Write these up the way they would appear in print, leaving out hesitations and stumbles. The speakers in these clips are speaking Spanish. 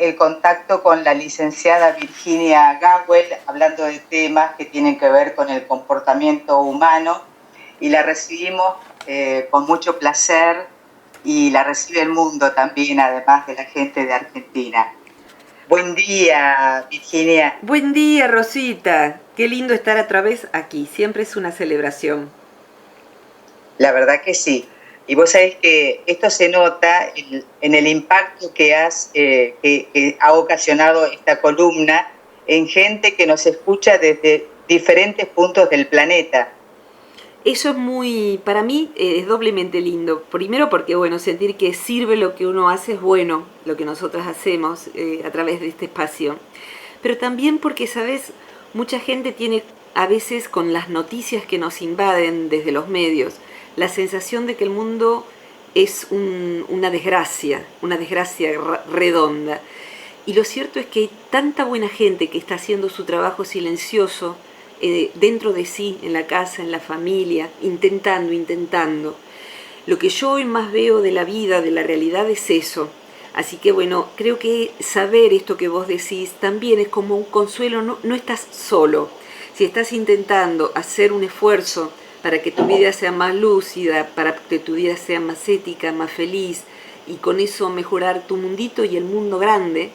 el contacto con la licenciada Virginia Gawel, hablando de temas que tienen que ver con el comportamiento humano, y la recibimos con mucho placer, y la recibe el mundo también, además de la gente de Argentina. Buen día, Virginia. Buen día, Rosita. Qué lindo estar otra vez aquí. Siempre es una celebración. La verdad que sí. Y vos sabés que esto se nota en el impacto que ha ocasionado esta columna en gente que nos escucha desde diferentes puntos del planeta. Eso es muy, para mí, es doblemente lindo. Primero porque, bueno, sentir que sirve lo que uno hace es bueno, lo que nosotros hacemos a través de este espacio. Pero también porque, ¿sabes? Mucha gente tiene a veces con las noticias que nos invaden desde los medios, la sensación de que el mundo es una desgracia redonda. Y lo cierto es que hay tanta buena gente que está haciendo su trabajo silencioso dentro de sí, en la casa, en la familia, intentando. Lo que yo hoy más veo de la vida, de la realidad, es eso. Así que bueno, creo que saber esto que vos decís también es como un consuelo, no estás solo. Si estás intentando hacer un esfuerzo para que tu vida sea más lúcida, para que tu vida sea más ética, más feliz, y con eso mejorar tu mundito y el mundo grande,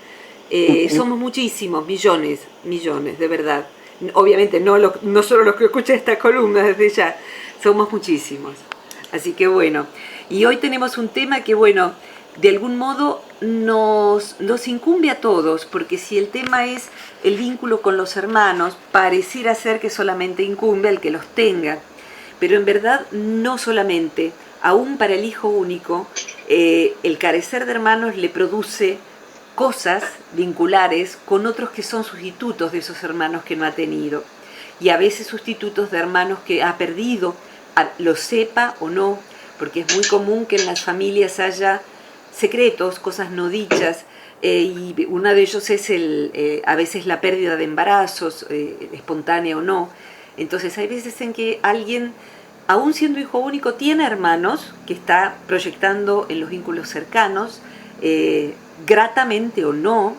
somos muchísimos, millones, de verdad. Obviamente no solo los que escuchan esta columna desde ya, somos muchísimos. Así que bueno, y hoy tenemos un tema que bueno, de algún modo nos incumbe a todos, porque si el tema es el vínculo con los hermanos, pareciera ser que solamente incumbe al que los tenga, pero en verdad no solamente, aún para el hijo único, el carecer de hermanos le produce cosas vinculares con otros que son sustitutos de esos hermanos que no ha tenido, y a veces sustitutos de hermanos que ha perdido, lo sepa o no, porque es muy común que en las familias haya secretos, cosas no dichas, y uno de ellos es a veces la pérdida de embarazos, espontánea o no. Entonces hay veces en que alguien, aún siendo hijo único, tiene hermanos que está proyectando en los vínculos cercanos, gratamente o no,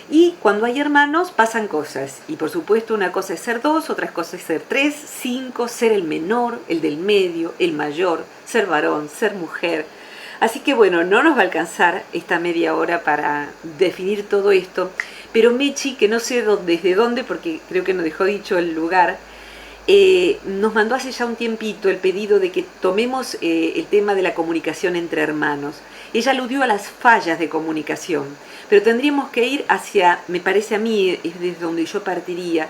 y cuando hay hermanos pasan cosas, y por supuesto una cosa es ser dos, otra cosa es ser tres, cinco, ser el menor, el del medio, el mayor, ser varón, ser mujer. Así que bueno, no nos va a alcanzar esta media hora para definir todo esto, pero Mechi, que no sé desde dónde, porque creo que nos dejó dicho el lugar, nos mandó hace ya un tiempito el pedido de que tomemos el tema de la comunicación entre hermanos. Ella aludió a las fallas de comunicación, pero tendríamos que ir hacia, me parece a mí, es desde donde yo partiría,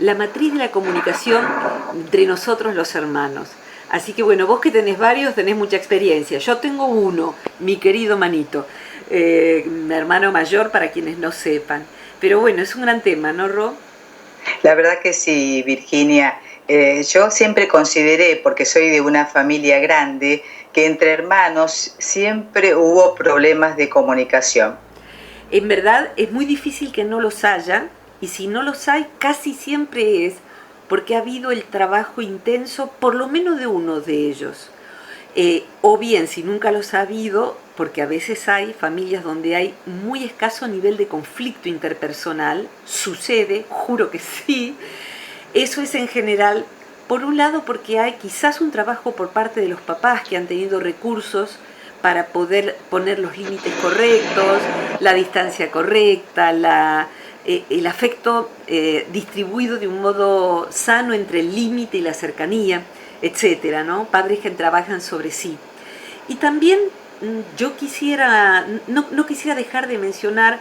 la matriz de la comunicación entre nosotros los hermanos. Así que bueno, vos que tenés varios, tenés mucha experiencia. Yo tengo uno, mi querido Manito, mi hermano mayor para quienes no sepan. Pero bueno, es un gran tema, ¿no, Ro? La verdad que sí, Virginia. Yo siempre consideré, porque soy de una familia grande, que entre hermanos siempre hubo problemas de comunicación. En verdad es muy difícil que no los haya, y si no los hay, casi siempre es porque ha habido el trabajo intenso, por lo menos de uno de ellos. O bien, si nunca los ha habido, porque a veces hay familias donde hay muy escaso nivel de conflicto interpersonal, sucede, juro que sí. Eso es en general, por un lado, porque hay quizás un trabajo por parte de los papás que han tenido recursos para poder poner los límites correctos, la distancia correcta, el afecto distribuido de un modo sano entre el límite y la cercanía, etcétera, ¿no? Padres que trabajan sobre sí. Y también yo quisiera, no quisiera dejar de mencionar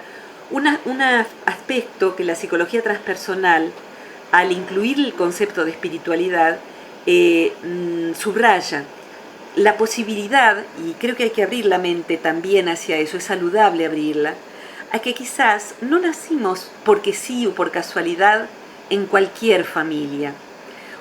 un aspecto que la psicología transpersonal, al incluir el concepto de espiritualidad, subraya la posibilidad, y creo que hay que abrir la mente también hacia eso, es saludable abrirla, a que quizás no nacimos porque sí o por casualidad en cualquier familia.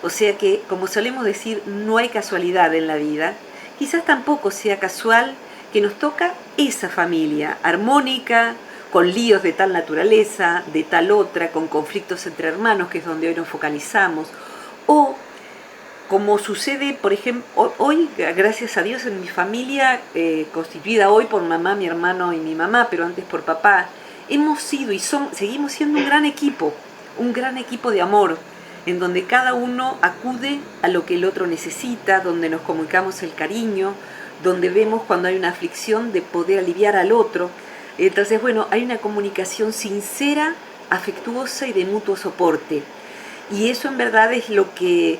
O sea que, como solemos decir, no hay casualidad en la vida. Quizás tampoco sea casual que nos toca esa familia armónica, con líos de tal naturaleza, de tal otra, con conflictos entre hermanos, que es donde hoy nos focalizamos, o como sucede, por ejemplo, hoy, gracias a Dios, en mi familia, constituida hoy por mamá, mi hermano y mi mamá, pero antes por papá, hemos sido y seguimos siendo un gran equipo de amor, en donde cada uno acude a lo que el otro necesita, donde nos comunicamos el cariño, donde vemos cuando hay una aflicción de poder aliviar al otro. Entonces, bueno, hay una comunicación sincera, afectuosa y de mutuo soporte. Y eso en verdad es a lo que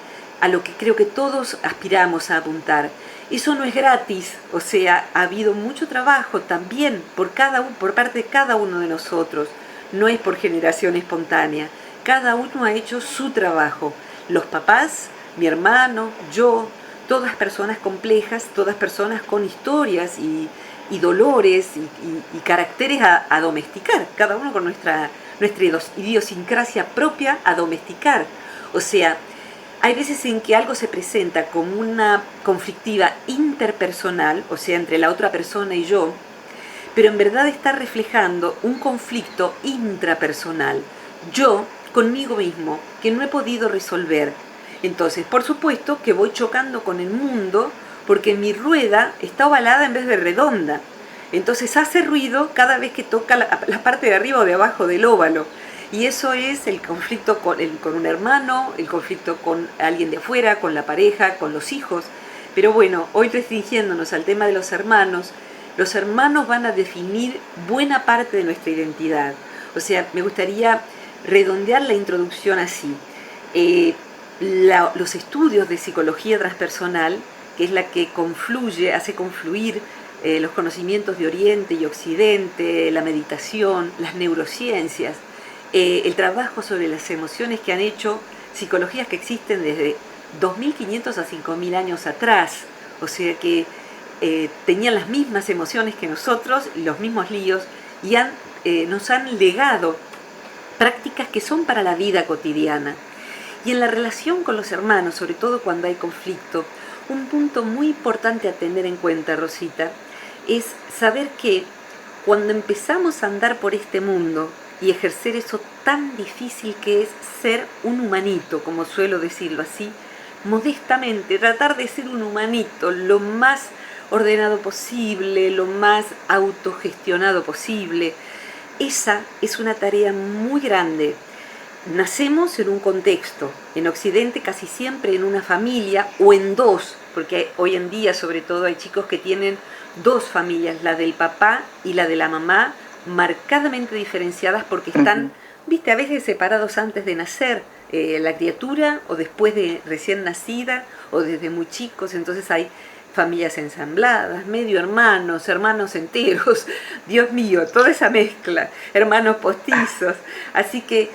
creo que todos aspiramos a apuntar. Eso no es gratis, o sea, ha habido mucho trabajo también por parte de cada uno de nosotros. No es por generación espontánea. Cada uno ha hecho su trabajo. Los papás, mi hermano, yo, todas personas complejas, todas personas con historias y dolores y caracteres a domesticar, cada uno con nuestra idiosincrasia propia a domesticar. O sea, hay veces en que algo se presenta como una conflictiva interpersonal, o sea, entre la otra persona y yo, pero en verdad está reflejando un conflicto intrapersonal. Yo, conmigo mismo, que no he podido resolver. Entonces, por supuesto que voy chocando con el mundo porque mi rueda está ovalada en vez de redonda. Entonces hace ruido cada vez que toca la parte de arriba o de abajo del óvalo. Y eso es el conflicto con un hermano, el conflicto con alguien de afuera, con la pareja, con los hijos. Pero bueno, hoy restringiéndonos al tema de los hermanos van a definir buena parte de nuestra identidad. O sea, me gustaría redondear la introducción así. Los estudios de psicología transpersonal, que es la que hace confluir los conocimientos de Oriente y Occidente, la meditación, las neurociencias, el trabajo sobre las emociones que han hecho psicologías que existen desde 2500 a 5000 años atrás, o sea que tenían las mismas emociones que nosotros, los mismos líos, y nos han legado prácticas que son para la vida cotidiana. Y en la relación con los hermanos, sobre todo cuando hay conflicto, un punto muy importante a tener en cuenta, Rosita, es saber que cuando empezamos a andar por este mundo y ejercer eso tan difícil que es ser un humanito, como suelo decirlo así, modestamente, tratar de ser un humanito lo más ordenado posible, lo más autogestionado posible, esa es una tarea muy grande. Nacemos en un contexto, en Occidente casi siempre en una familia o en dos, porque hoy en día sobre todo hay chicos que tienen dos familias, la del papá y la de la mamá, marcadamente diferenciadas porque están, viste, a veces separados antes de nacer la criatura o después de recién nacida o desde muy chicos, entonces hay familias ensambladas, medio hermanos, hermanos enteros, Dios mío, toda esa mezcla, hermanos postizos, así que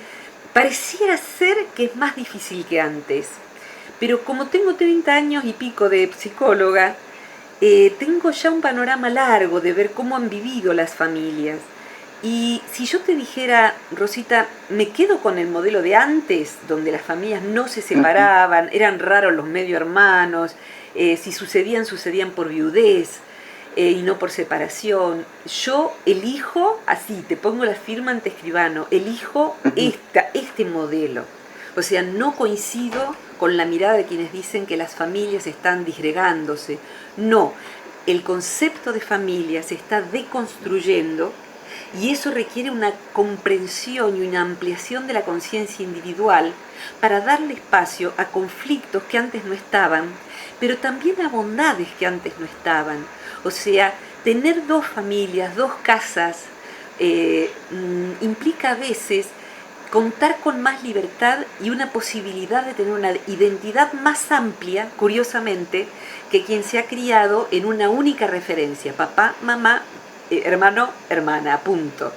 pareciera ser que es más difícil que antes, pero como tengo 30 años y pico de psicóloga, tengo ya un panorama largo de ver cómo han vivido las familias. Y si yo te dijera, Rosita, me quedo con el modelo de antes, donde las familias no se separaban, eran raros los medio hermanos, si sucedían por viudez y no por separación. Yo elijo, así, te pongo la firma ante escribano, elijo este modelo. O sea, no coincido con la mirada de quienes dicen que las familias están disgregándose. No, el concepto de familia se está deconstruyendo y eso requiere una comprensión y una ampliación de la conciencia individual para darle espacio a conflictos que antes no estaban, pero también a bondades que antes no estaban. O sea, tener dos familias, dos casas, implica a veces contar con más libertad y una posibilidad de tener una identidad más amplia, curiosamente, que quien se ha criado en una única referencia, papá, mamá, hermano, hermana, punto.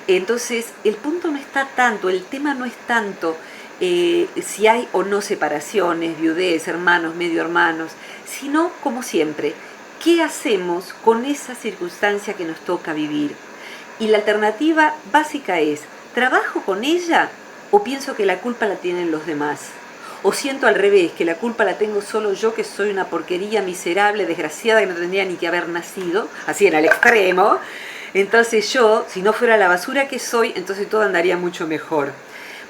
Entonces, el punto no está tanto, el tema no es tanto si hay o no separaciones, viudez, hermanos, medio hermanos, sino, como siempre, ¿qué hacemos con esa circunstancia que nos toca vivir? Y la alternativa básica es, ¿trabajo con ella o pienso que la culpa la tienen los demás? O siento al revés, que la culpa la tengo solo yo, que soy una porquería miserable, desgraciada, que no tendría ni que haber nacido, así en el extremo. Entonces yo, si no fuera la basura que soy, entonces todo andaría mucho mejor.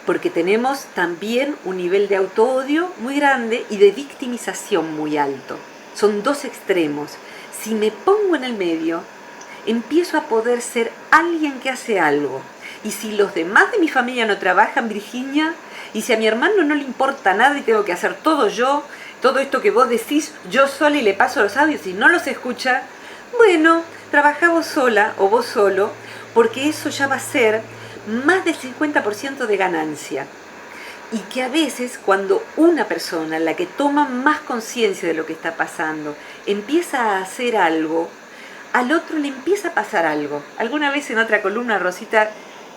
Porque tenemos también un nivel de autoodio muy grande y de victimización muy alto. Son dos extremos. Si me pongo en el medio, empiezo a poder ser alguien que hace algo. Y si los demás de mi familia no trabajan, Virginia, y si a mi hermano no le importa nada y tengo que hacer todo yo, todo esto que vos decís, yo sola y le paso los audios y no los escucha, bueno, trabajá vos sola o vos solo, porque eso ya va a ser más del 50% de ganancia. Y que a veces cuando una persona, la que toma más conciencia de lo que está pasando, empieza a hacer algo, al otro le empieza a pasar algo. Alguna vez en otra columna, Rosita,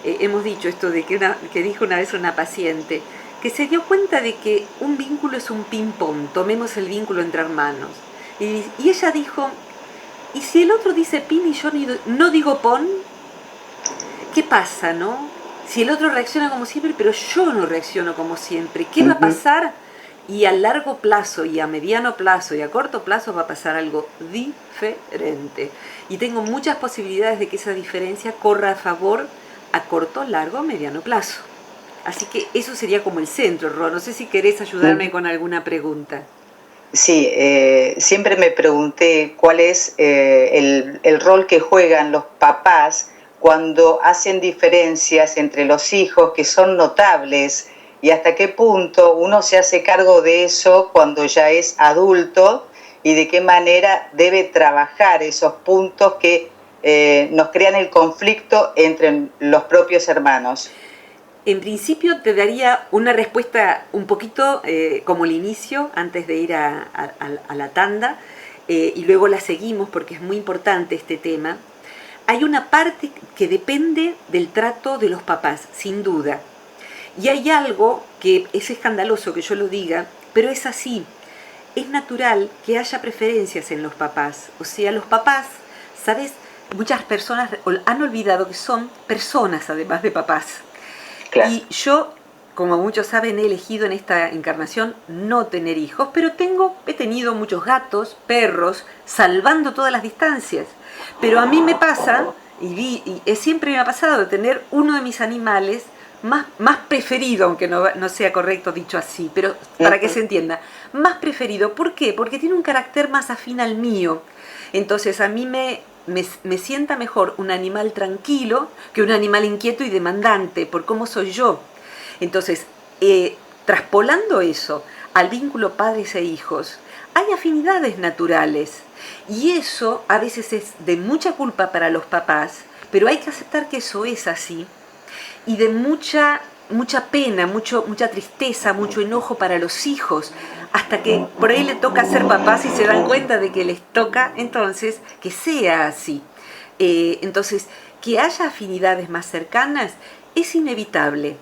hemos dicho esto de que dijo una vez una paciente, que se dio cuenta de que un vínculo es un ping-pong, tomemos el vínculo entre hermanos. Y ella dijo, ¿y si el otro dice pin y yo no digo pon? ¿Qué pasa, no? Si el otro reacciona como siempre, pero yo no reacciono como siempre, ¿qué va a pasar? Y a largo plazo, y a mediano plazo, y a corto plazo va a pasar algo diferente. Y tengo muchas posibilidades de que esa diferencia corra a favor a corto, largo, mediano plazo. Así que eso sería como el centro, Ro. No sé si querés ayudarme con alguna pregunta. Sí, siempre me pregunté cuál es el rol que juegan los papás cuando hacen diferencias entre los hijos que son notables y hasta qué punto uno se hace cargo de eso cuando ya es adulto y de qué manera debe trabajar esos puntos que nos crean el conflicto entre los propios hermanos. En principio te daría una respuesta un poquito como el inicio, antes de ir a la tanda, y luego la seguimos porque es muy importante este tema. Hay una parte que depende del trato de los papás, sin duda. Y hay algo que es escandaloso que yo lo diga, pero es así. Es natural que haya preferencias en los papás. O sea, los papás, ¿sabes? Muchas personas han olvidado que son personas además de papás. Claro. Y yo, como muchos saben, he elegido en esta encarnación no tener hijos, pero he tenido muchos gatos, perros, salvando todas las distancias. Pero a mí me pasa, siempre me ha pasado de tener uno de mis animales más preferido, aunque no sea correcto dicho así, pero para que se entienda, más preferido. ¿Por qué? Porque tiene un carácter más afín al mío. Entonces a mí me sienta mejor un animal tranquilo que un animal inquieto y demandante, por cómo soy yo. Entonces, traspolando eso al vínculo padres e hijos, hay afinidades naturales. Y eso a veces es de mucha culpa para los papás, pero hay que aceptar que eso es así. Y de mucha pena, mucha tristeza, mucho enojo para los hijos, hasta que por ahí le toca ser papás y se dan cuenta de que les toca, entonces, que sea así. Entonces, que haya afinidades más cercanas es inevitable.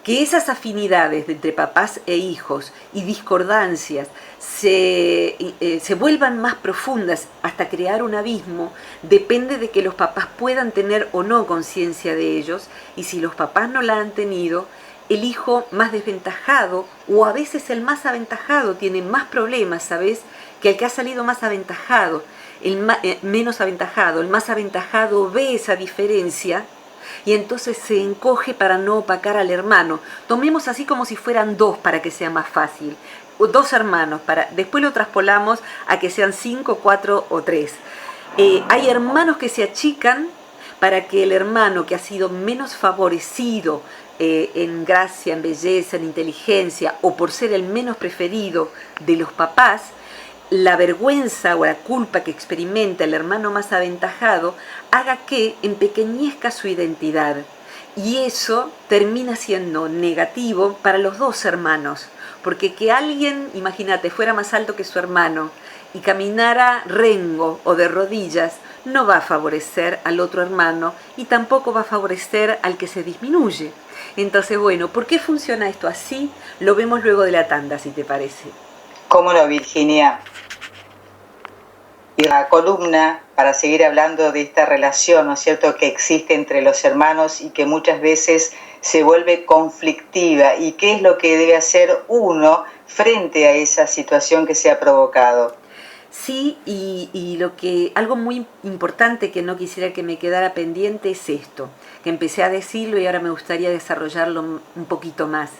Que esas afinidades entre papás e hijos y discordancias se vuelvan más profundas hasta crear un abismo, depende de que los papás puedan tener o no conciencia de ellos, y si los papás no la han tenido, el hijo más desventajado o a veces el más aventajado tiene más problemas, ¿sabes?, que el que ha salido más aventajado, menos aventajado. El más aventajado ve esa diferencia y entonces se encoge para no opacar al hermano. Tomemos así como si fueran dos para que sea más fácil. Dos hermanos, después lo traspolamos a que sean 5, 4 o 3. Hay hermanos que se achican para que el hermano que ha sido menos favorecido en gracia, en belleza, en inteligencia, o por ser el menos preferido de los papás, la vergüenza o la culpa que experimenta el hermano más aventajado haga que empequeñezca su identidad. Y eso termina siendo negativo para los dos hermanos, porque que alguien, imagínate, fuera más alto que su hermano y caminara rengo o de rodillas, no va a favorecer al otro hermano y tampoco va a favorecer al que se disminuye. Entonces, bueno, ¿por qué funciona esto así? Lo vemos luego de la tanda, si te parece. ¿Cómo no, Virginia? Y la columna, para seguir hablando de esta relación, ¿no es cierto?, que existe entre los hermanos y que muchas veces se vuelve conflictiva. ¿Y qué es lo que debe hacer uno frente a esa situación que se ha provocado? Sí, y algo muy importante que no quisiera que me quedara pendiente es esto, que empecé a decirlo y ahora me gustaría desarrollarlo un poquito más.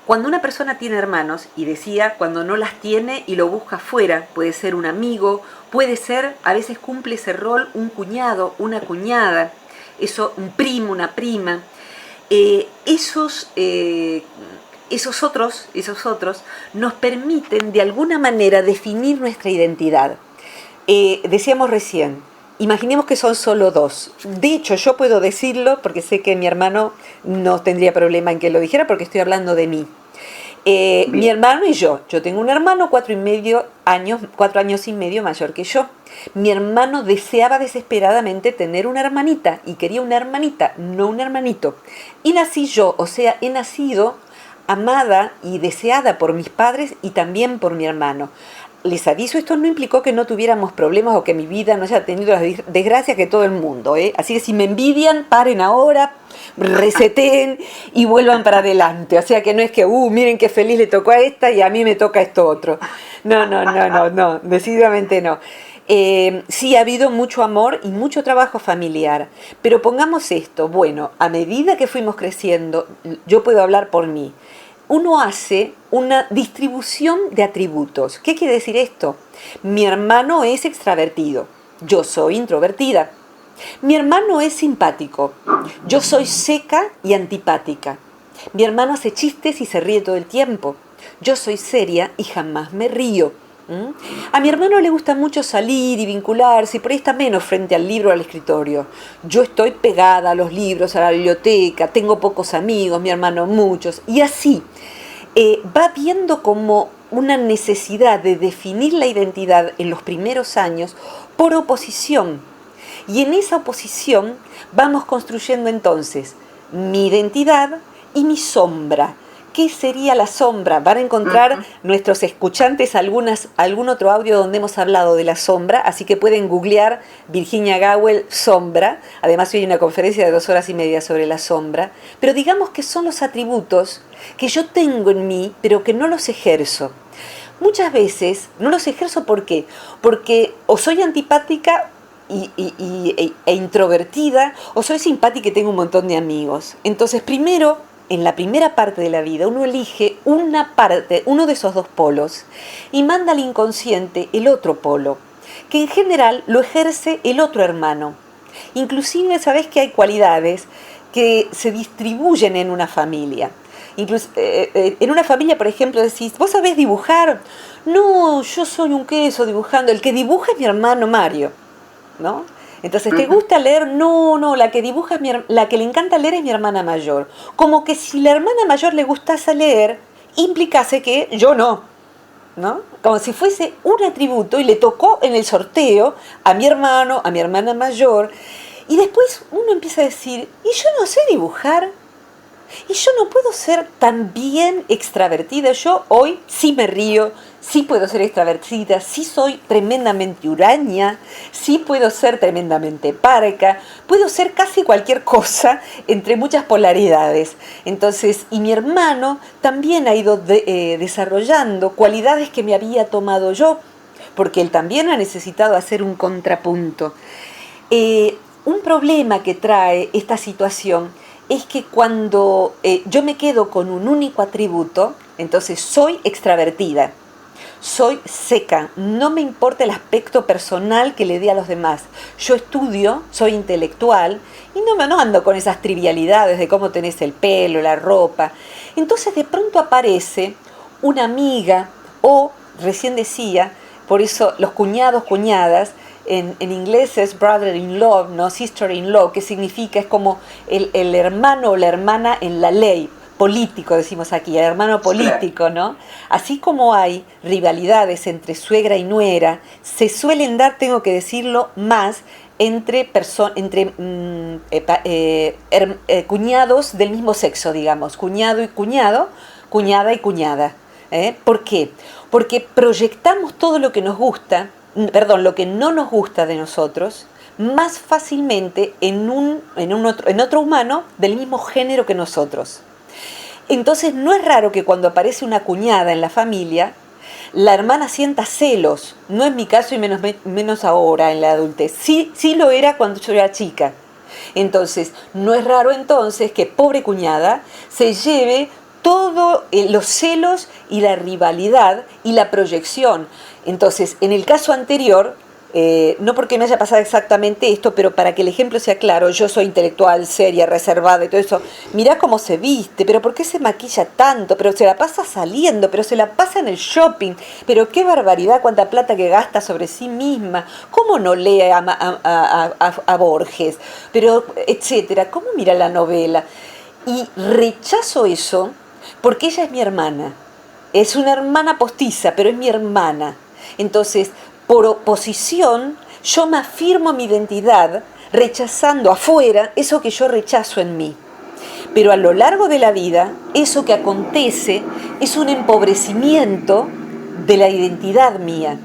Cuando una persona tiene hermanos, y decía, cuando no las tiene y lo busca afuera, puede ser un amigo, puede ser, a veces cumple ese rol, un cuñado, una cuñada, eso, un primo, una prima. Esos otros nos permiten de alguna manera definir nuestra identidad. Decíamos recién, imaginemos que son solo dos. De hecho, yo puedo decirlo porque sé que mi hermano no tendría problema en que lo dijera porque estoy hablando de mí. Mi hermano y yo tengo un hermano 4 años y medio mayor que yo. Mi hermano deseaba desesperadamente tener una hermanita y quería una hermanita, no un hermanito. Y nací yo, o sea, he nacido amada y deseada por mis padres y también por mi hermano. Les aviso, esto no implicó que no tuviéramos problemas o que mi vida no haya tenido las desgracias que todo el mundo, ¿eh? Así que si me envidian, paren ahora, reseten y vuelvan para adelante. O sea que no es que, miren qué feliz le tocó a esta y a mí me toca esto otro. No, decididamente no. Sí ha habido mucho amor y mucho trabajo familiar, pero pongamos esto, bueno, a medida que fuimos creciendo, yo puedo hablar por mí, uno hace una distribución de atributos. ¿Qué quiere decir esto? Mi hermano es extravertido, yo soy introvertida. Mi hermano es simpático, yo soy seca y antipática. Mi hermano hace chistes y se ríe todo el tiempo, yo soy seria y jamás me río. A mi hermano le gusta mucho salir y vincularse y por ahí está menos frente al libro o al escritorio. Yo estoy pegada a los libros, a la biblioteca, tengo pocos amigos, mi hermano muchos, y así. Va viendo como una necesidad de definir la identidad en los primeros años por oposición. Y en esa oposición vamos construyendo entonces mi identidad y mi sombra. ¿Qué sería la sombra? Van a encontrar nuestros escuchantes algún otro audio donde hemos hablado de la sombra, así que pueden googlear Virginia Gawel sombra. Además hoy hay una conferencia de 2 horas y media sobre la sombra. Pero digamos que son los atributos que yo tengo en mí, pero que no los ejerzo. Muchas veces no los ejerzo, ¿por qué? Porque o soy antipática e introvertida, o soy simpática y tengo un montón de amigos. Entonces primero, en la primera parte de la vida, uno elige una parte, uno de esos dos polos, y manda al inconsciente el otro polo, que en general lo ejerce el otro hermano. Inclusive, sabés que hay cualidades que se distribuyen en una familia. En una familia, por ejemplo, decís, ¿vos sabés dibujar? No, yo soy un queso dibujando. El que dibuja es mi hermano Mario, ¿no? Entonces, ¿te gusta leer? No, la que dibuja la que le encanta leer es mi hermana mayor. Como que si la hermana mayor le gustase leer, implicase que yo no, ¿no? Como si fuese un atributo y le tocó en el sorteo a mi hermano, a mi hermana mayor. Y después uno empieza a decir, ¿y yo no sé dibujar? Y yo no puedo ser tan bien extravertida. Yo hoy sí me río, sí puedo ser extravertida, sí soy tremendamente huraña, sí puedo ser tremendamente parca, puedo ser casi cualquier cosa entre muchas polaridades. Entonces, y mi hermano también ha ido desarrollando cualidades que me había tomado yo, porque él también ha necesitado hacer un contrapunto. Un problema que trae esta situación es que cuando yo me quedo con un único atributo, entonces soy extravertida, soy seca, no me importa el aspecto personal que le dé a los demás. Yo estudio, soy intelectual y no ando con esas trivialidades de cómo tenés el pelo, la ropa. Entonces de pronto aparece una amiga o, recién decía, por eso los cuñados, cuñadas, en inglés es brother-in-law, no sister-in-law, que significa, es como el hermano o la hermana en la ley, político decimos aquí, el hermano político, ¿no? Así como hay rivalidades entre suegra y nuera, se suelen dar, tengo que decirlo, más entre cuñados del mismo sexo, digamos, cuñado y cuñado, cuñada y cuñada. ¿Por qué? Porque proyectamos todo lo que nos gusta, lo que no nos gusta de nosotros, más fácilmente en otro humano del mismo género que nosotros. Entonces no es raro que cuando aparece una cuñada en la familia, la hermana sienta celos. No es mi caso y menos ahora en la adultez. Sí lo era cuando yo era chica. Entonces no es raro entonces que pobre cuñada se lleve todos los celos y la rivalidad y la proyección. Entonces, en el caso anterior, No porque me haya pasado exactamente esto, pero para que el ejemplo sea claro, yo soy intelectual, seria, reservada y todo eso. Mirá cómo se viste, pero ¿por qué se maquilla tanto? Pero se la pasa saliendo, pero se la pasa en el shopping. Pero qué barbaridad, cuánta plata que gasta sobre sí misma. ¿Cómo no lee a Borges? Pero, etcétera. ¿Cómo mira la novela? Y rechazo eso porque ella es mi hermana. Es una hermana postiza, pero es mi hermana. Entonces, por oposición, yo me afirmo mi identidad rechazando afuera eso que yo rechazo en mí. Pero a lo largo de la vida, eso que acontece es un empobrecimiento de la identidad mía.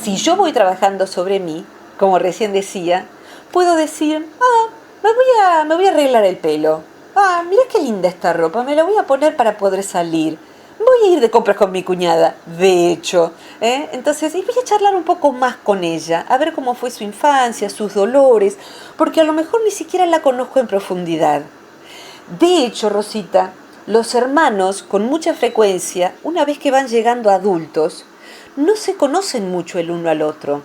Si yo voy trabajando sobre mí, como recién decía, puedo decir, me voy a arreglar el pelo. Mira qué linda esta ropa, me la voy a poner para poder salir. Voy a ir de compras con mi cuñada, de hecho. Entonces, y voy a charlar un poco más con ella, a ver cómo fue su infancia, sus dolores, porque a lo mejor ni siquiera la conozco en profundidad. De hecho, Rosita, los hermanos, con mucha frecuencia, una vez que van llegando adultos, no se conocen mucho el uno al otro,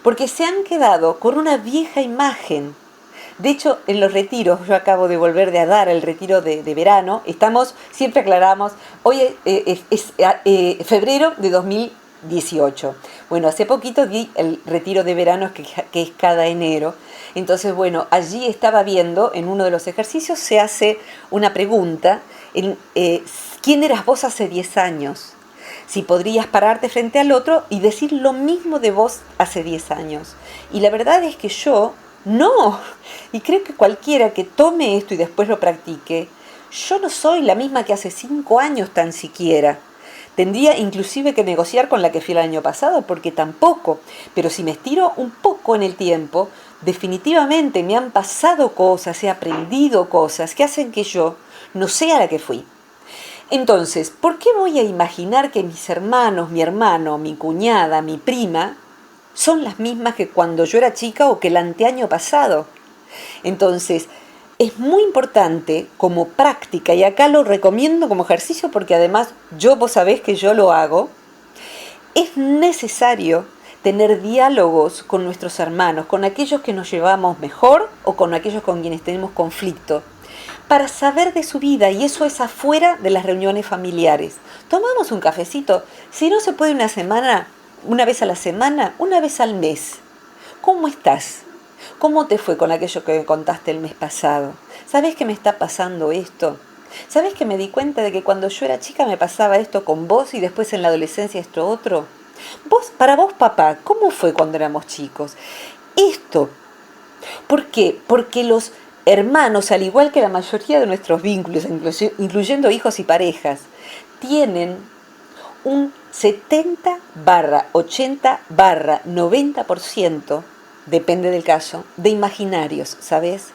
porque se han quedado con una vieja imagen. De hecho, en los retiros, yo acabo de volver de dar el retiro de verano, siempre aclaramos, hoy es febrero de 2018. Bueno, hace poquito di el retiro de verano que es cada enero. Entonces, bueno, allí estaba viendo, en uno de los ejercicios se hace una pregunta, ¿quién eras vos hace 10 años? Si podrías pararte frente al otro y decir lo mismo de vos hace 10 años. Y la verdad es que yo no, y creo que cualquiera que tome esto y después lo practique, yo no soy la misma que hace 5 años tan siquiera. Tendría inclusive que negociar con la que fui el año pasado, porque tampoco. Pero si me estiro un poco en el tiempo, definitivamente me han pasado cosas, he aprendido cosas que hacen que yo no sea la que fui. Entonces, ¿por qué voy a imaginar que mis hermanos, mi hermano, mi cuñada, mi prima, son las mismas que cuando yo era chica o que el anteaño pasado? Entonces, es muy importante como práctica, y acá lo recomiendo como ejercicio porque además vos sabés que yo lo hago, es necesario tener diálogos con nuestros hermanos, con aquellos que nos llevamos mejor o con aquellos con quienes tenemos conflicto, para saber de su vida, y eso es afuera de las reuniones familiares. Tomamos un cafecito, si no se puede una vez a la semana, una vez al mes. ¿Cómo estás? ¿Cómo te fue con aquello que me contaste el mes pasado? ¿Sabés que me está pasando esto? ¿Sabés que me di cuenta de que cuando yo era chica me pasaba esto con vos y después en la adolescencia esto otro? Para vos, papá, ¿cómo fue cuando éramos chicos? Esto. ¿Por qué? Porque los hermanos, al igual que la mayoría de nuestros vínculos, incluyendo hijos y parejas, tienen un 70/80/90%, depende del caso, de imaginarios, ¿sabes?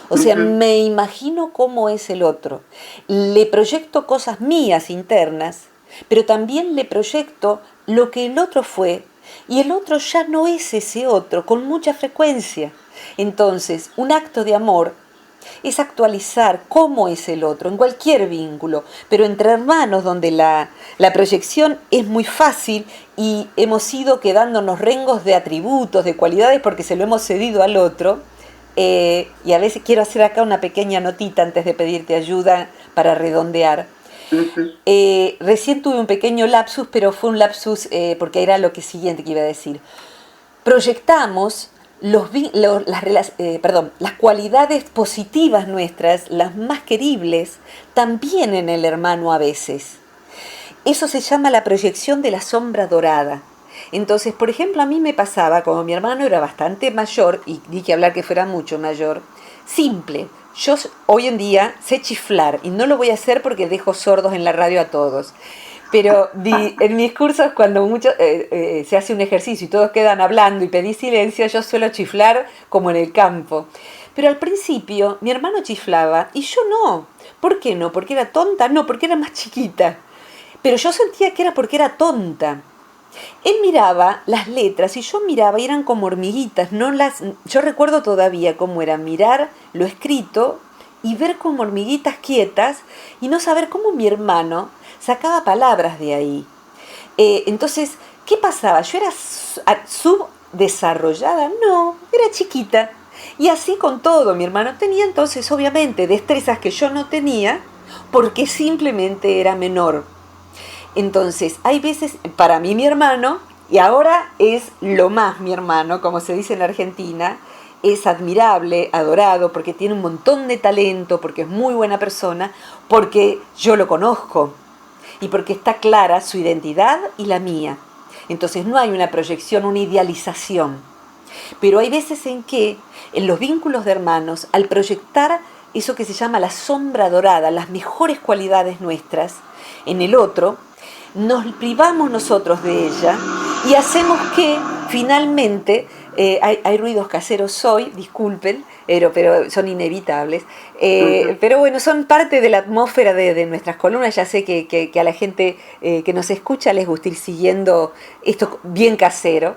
O sea, me imagino cómo es el otro. Le proyecto cosas mías internas, pero también le proyecto lo que el otro fue, y el otro ya no es ese otro con mucha frecuencia. Entonces, un acto de amor es actualizar cómo es el otro en cualquier vínculo, pero entre hermanos donde la proyección es muy fácil y hemos ido quedándonos rengos de atributos, de cualidades porque se lo hemos cedido al otro. Y a veces quiero hacer acá una pequeña notita antes de pedirte ayuda para redondear. Recién tuve un pequeño lapsus, pero fue un lapsus porque era lo siguiente que iba a decir. Proyectamos las cualidades positivas nuestras, las más queribles, también en el hermano a veces. Eso se llama la proyección de la sombra dorada. Entonces, por ejemplo, a mí me pasaba, como mi hermano era bastante mayor, y di que hablar que fuera mucho mayor, simple. Yo hoy en día sé chiflar, y no lo voy a hacer porque dejo sordos en la radio a todos. Pero en mis cursos, cuando se hace un ejercicio y todos quedan hablando y pedí silencio, yo suelo chiflar como en el campo. Pero al principio mi hermano chiflaba y yo no. ¿Por qué no? ¿Porque era tonta? No, porque era más chiquita. Pero yo sentía que era porque era tonta. Él miraba las letras y yo miraba y eran como hormiguitas. Yo recuerdo todavía cómo era mirar lo escrito y ver como hormiguitas quietas y no saber cómo mi hermano sacaba palabras de ahí. Entonces, ¿qué pasaba? Yo era desarrollada, no, era chiquita. Y así con todo, mi hermano tenía entonces obviamente destrezas que yo no tenía porque simplemente era menor. Entonces, hay veces, para mí mi hermano, y ahora es lo más mi hermano, como se dice en la Argentina, es admirable, adorado, porque tiene un montón de talento, porque es muy buena persona, porque yo lo conozco y porque está clara su identidad y la mía. Entonces no hay una proyección, una idealización. Pero hay veces en que, en los vínculos de hermanos, al proyectar eso que se llama la sombra dorada, las mejores cualidades nuestras, en el otro, nos privamos nosotros de ella y hacemos que finalmente, hay ruidos caseros hoy, disculpen, pero son inevitables, pero bueno, son parte de la atmósfera de nuestras columnas. Ya sé que a la gente que nos escucha les gusta ir siguiendo esto bien casero.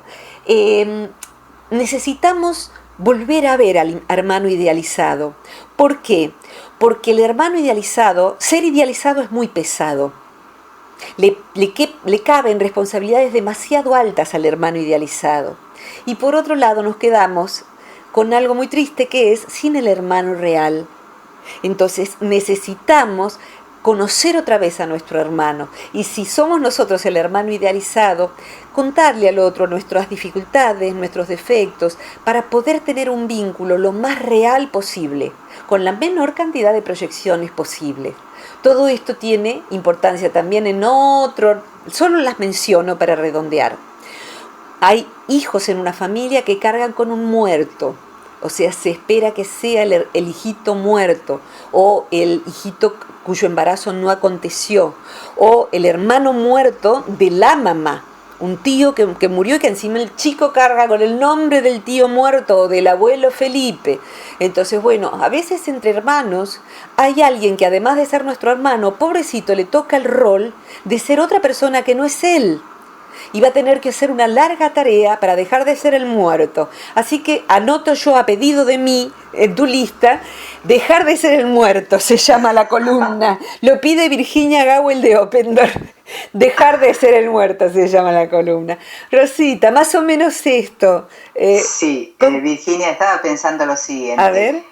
Necesitamos volver a ver al hermano idealizado. ¿Por qué? Porque el hermano idealizado, ser idealizado es muy pesado. Le caben responsabilidades demasiado altas al hermano idealizado. Y por otro lado nos quedamos con algo muy triste, que es sin el hermano real. Entonces necesitamos conocer otra vez a nuestro hermano. Y si somos nosotros el hermano idealizado, contarle al otro nuestras dificultades, nuestros defectos, para poder tener un vínculo lo más real posible, con la menor cantidad de proyecciones posible. Todo esto tiene importancia también en otro, solo las menciono para redondear. Hay hijos en una familia que cargan con un muerto, o sea, se espera que sea el hijito muerto, o el hijito cuyo embarazo no aconteció, o el hermano muerto de la mamá, un tío que murió y que encima el chico carga con el nombre del tío muerto o del abuelo Felipe. Entonces, bueno, a veces entre hermanos hay alguien que, además de ser nuestro hermano, pobrecito, le toca el rol de ser otra persona que no es él. Y va a tener que hacer una larga tarea para dejar de ser el muerto. Así que anoto yo, a pedido de mí, en tu lista, dejar de ser el muerto, se llama la columna. Lo pide Virginia Gawel de Oppendorf. Dejar de ser el muerto se llama la columna. Rosita, más o menos esto. Sí, Virginia, estaba pensando lo siguiente. A ver.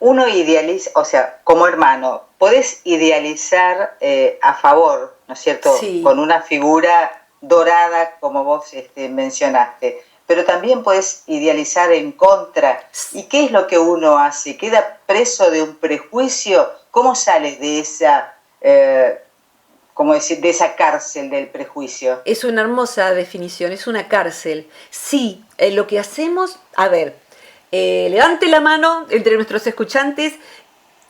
Uno idealiza, o sea, como hermano, podés idealizar a favor, ¿no es cierto? Sí. Con una figura dorada, como vos mencionaste, pero también puedes idealizar en contra. ¿Y qué es lo que uno hace? ¿Queda preso de un prejuicio? ¿Cómo sales de esa, de esa cárcel del prejuicio? Es una hermosa definición, es una cárcel. Sí, lo que hacemos, a ver, levante la mano entre nuestros escuchantes,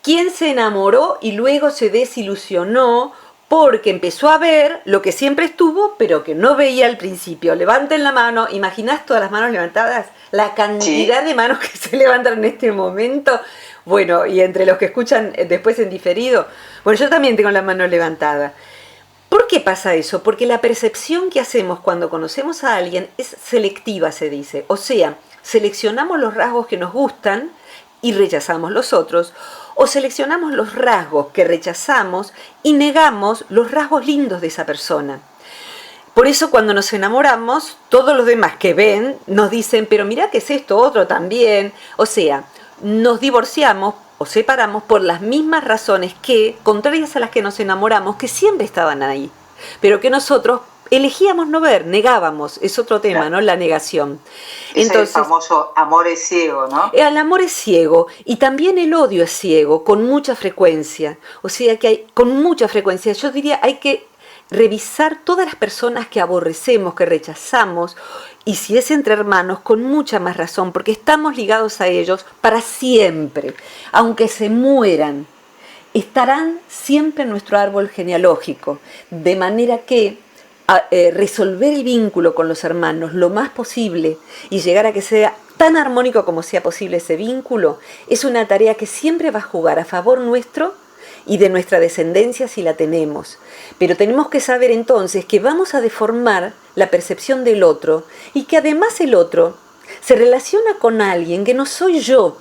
¿quién se enamoró y luego se desilusionó porque empezó a ver lo que siempre estuvo, pero que no veía al principio? Levanten la mano. ¿Imaginás todas las manos levantadas? La cantidad de manos que se levantan en este momento. Bueno, y entre los que escuchan después en diferido, bueno, yo también tengo la mano levantada. ¿Por qué pasa eso? Porque la percepción que hacemos cuando conocemos a alguien es selectiva, se dice. O sea, seleccionamos los rasgos que nos gustan y rechazamos los otros, o seleccionamos los rasgos que rechazamos y negamos los rasgos lindos de esa persona. Por eso cuando nos enamoramos, todos los demás que ven nos dicen, pero mirá que es esto otro también. O sea, nos divorciamos o separamos por las mismas razones que, contrarias a las que nos enamoramos, que siempre estaban ahí, pero que nosotros elegíamos no ver, negábamos. Es otro tema, claro, ¿no? La negación. Entonces, el famoso amor es ciego, ¿no? El amor es ciego y también el odio es ciego, con mucha frecuencia. O sea que hay, con mucha frecuencia, yo diría, hay que revisar todas las personas que aborrecemos, que rechazamos, y si es entre hermanos, con mucha más razón, porque estamos ligados a ellos para siempre. Aunque se mueran, estarán siempre en nuestro árbol genealógico, de manera que resolver el vínculo con los hermanos lo más posible y llegar a que sea tan armónico como sea posible ese vínculo, es una tarea que siempre va a jugar a favor nuestro y de nuestra descendencia si la tenemos. Pero tenemos que saber entonces que vamos a deformar la percepción del otro y que además el otro se relaciona con alguien que no soy yo,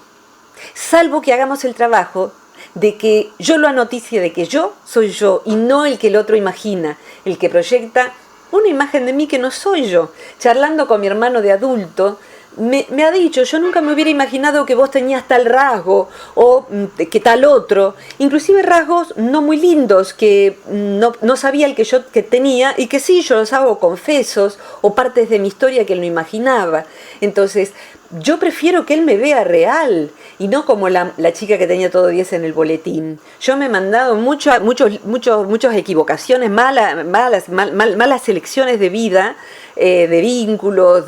salvo que hagamos el trabajo de que yo lo anoticie de que yo soy yo y no el que el otro imagina, el que proyecta una imagen de mí que no soy yo. Charlando con mi hermano de adulto, me ha dicho, yo nunca me hubiera imaginado que vos tenías tal rasgo o que tal otro, inclusive rasgos no muy lindos que no sabía el que yo que tenía y que sí, yo los hago confesos o partes de mi historia que él no imaginaba. Entonces, yo prefiero que él me vea real y no como la chica que tenía todo 10 en el boletín. Yo me he mandado muchas equivocaciones, malas elecciones de vida, de vínculos,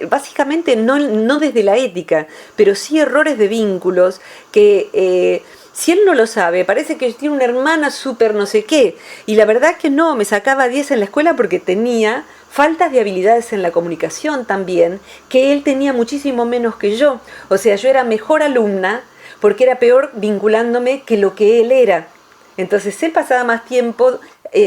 básicamente no desde la ética, pero sí errores de vínculos que si él no lo sabe, parece que tiene una hermana súper no sé qué. Y la verdad es que no, me sacaba 10 en la escuela porque tenía faltas de habilidades en la comunicación también, que él tenía muchísimo menos que yo. O sea, yo era mejor alumna porque era peor vinculándome que lo que él era. Entonces él pasaba más tiempo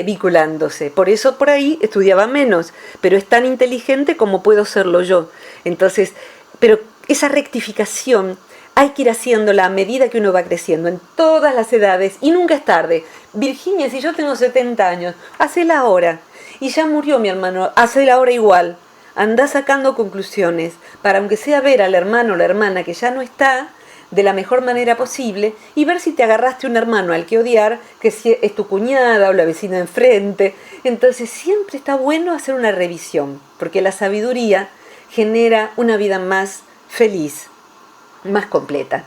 vinculándose. Por eso por ahí estudiaba menos, pero es tan inteligente como puedo serlo yo. Entonces, pero esa rectificación hay que ir haciéndola a medida que uno va creciendo, en todas las edades, y nunca es tarde. Virginia, si yo tengo 70 años, hacela ahora. Y ya murió mi hermano, hacela ahora igual. Andá sacando conclusiones, para aunque sea ver al hermano o la hermana que ya no está, de la mejor manera posible, y ver si te agarraste un hermano al que odiar, que si es tu cuñada o la vecina de enfrente. Entonces siempre está bueno hacer una revisión, porque la sabiduría genera una vida más feliz, más completa.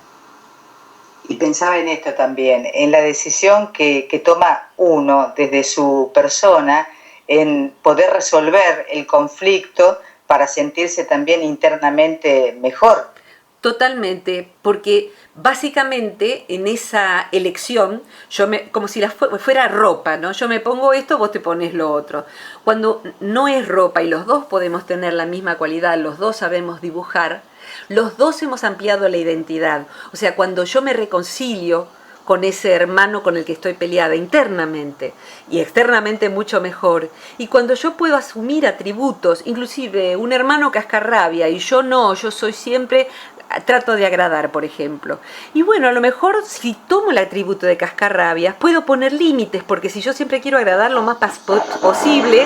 Y pensaba en esto también, en la decisión que toma uno desde su persona, en poder resolver el conflicto para sentirse también internamente mejor. Totalmente, porque básicamente en esa elección, como si fuera ropa, ¿no? Yo me pongo esto, vos te pones lo otro. Cuando no es ropa y los dos podemos tener la misma cualidad, los dos sabemos dibujar, los dos hemos ampliado la identidad. O sea, cuando yo me reconcilio con ese hermano con el que estoy peleada internamente y externamente mucho mejor, y cuando yo puedo asumir atributos, inclusive un hermano cascarrabia y yo no, yo soy siempre, trato de agradar, por ejemplo. Y bueno, a lo mejor si tomo el atributo de cascarrabias, puedo poner límites, porque si yo siempre quiero agradar lo más posible,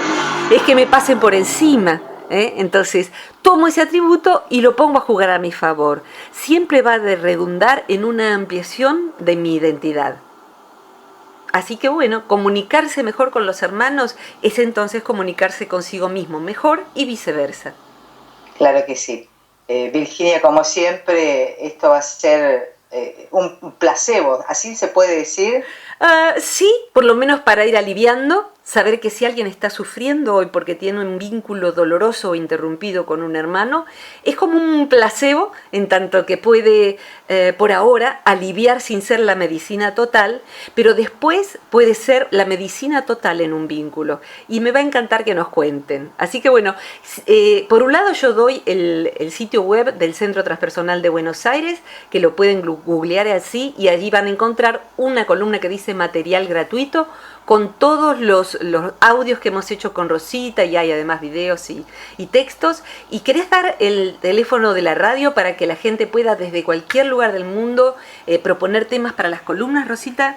es que me pasen por encima. Entonces, tomo ese atributo y lo pongo a jugar a mi favor. Siempre va a redundar en una ampliación de mi identidad. Así que bueno, comunicarse mejor con los hermanos es entonces comunicarse consigo mismo mejor y viceversa. Claro que sí. Virginia, como siempre, esto va a ser un placebo, ¿así se puede decir? Sí, por lo menos para ir aliviando, saber que si alguien está sufriendo hoy porque tiene un vínculo doloroso o interrumpido con un hermano, es como un placebo, en tanto que puede, por ahora, aliviar sin ser la medicina total, pero después puede ser la medicina total en un vínculo. Y me va a encantar que nos cuenten. Así que bueno, por un lado yo doy el sitio web del Centro Transpersonal de Buenos Aires, que lo pueden googlear así, y allí van a encontrar una columna que dice material gratuito, con todos los audios que hemos hecho con Rosita, y hay además videos y textos. ¿Y querés dar el teléfono de la radio para que la gente pueda desde cualquier lugar del mundo proponer temas para las columnas, Rosita?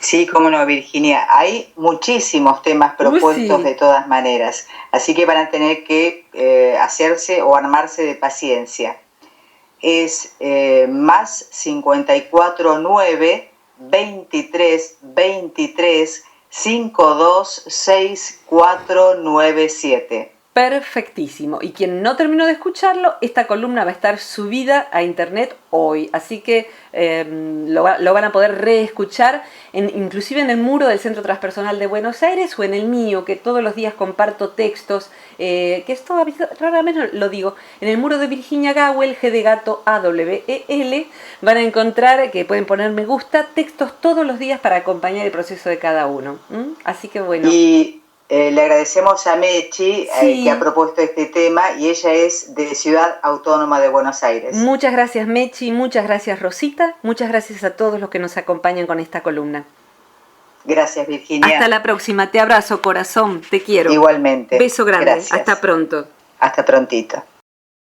Sí, cómo no, Virginia. Hay muchísimos temas propuestos de todas maneras, así que van a tener que hacerse o armarse de paciencia. Es más 549 23 23 52 6497. Perfectísimo. Y quien no terminó de escucharlo, esta columna va a estar subida a internet hoy. Así que lo van a poder reescuchar, inclusive en el muro del Centro Transpersonal de Buenos Aires o en el mío, que todos los días comparto textos, que esto raramente lo digo, en el muro de Virginia Gawel, G de gato AWEL, van a encontrar que pueden poner me gusta, textos todos los días para acompañar el proceso de cada uno. Así que bueno. Y le agradecemos a Mechi, que ha propuesto este tema, y ella es de Ciudad Autónoma de Buenos Aires. Muchas gracias, Mechi, muchas gracias, Rosita, muchas gracias a todos los que nos acompañan con esta columna. Gracias, Virginia. Hasta la próxima, te abrazo, corazón, te quiero. Igualmente. Beso grande, gracias. Hasta pronto. Hasta prontito.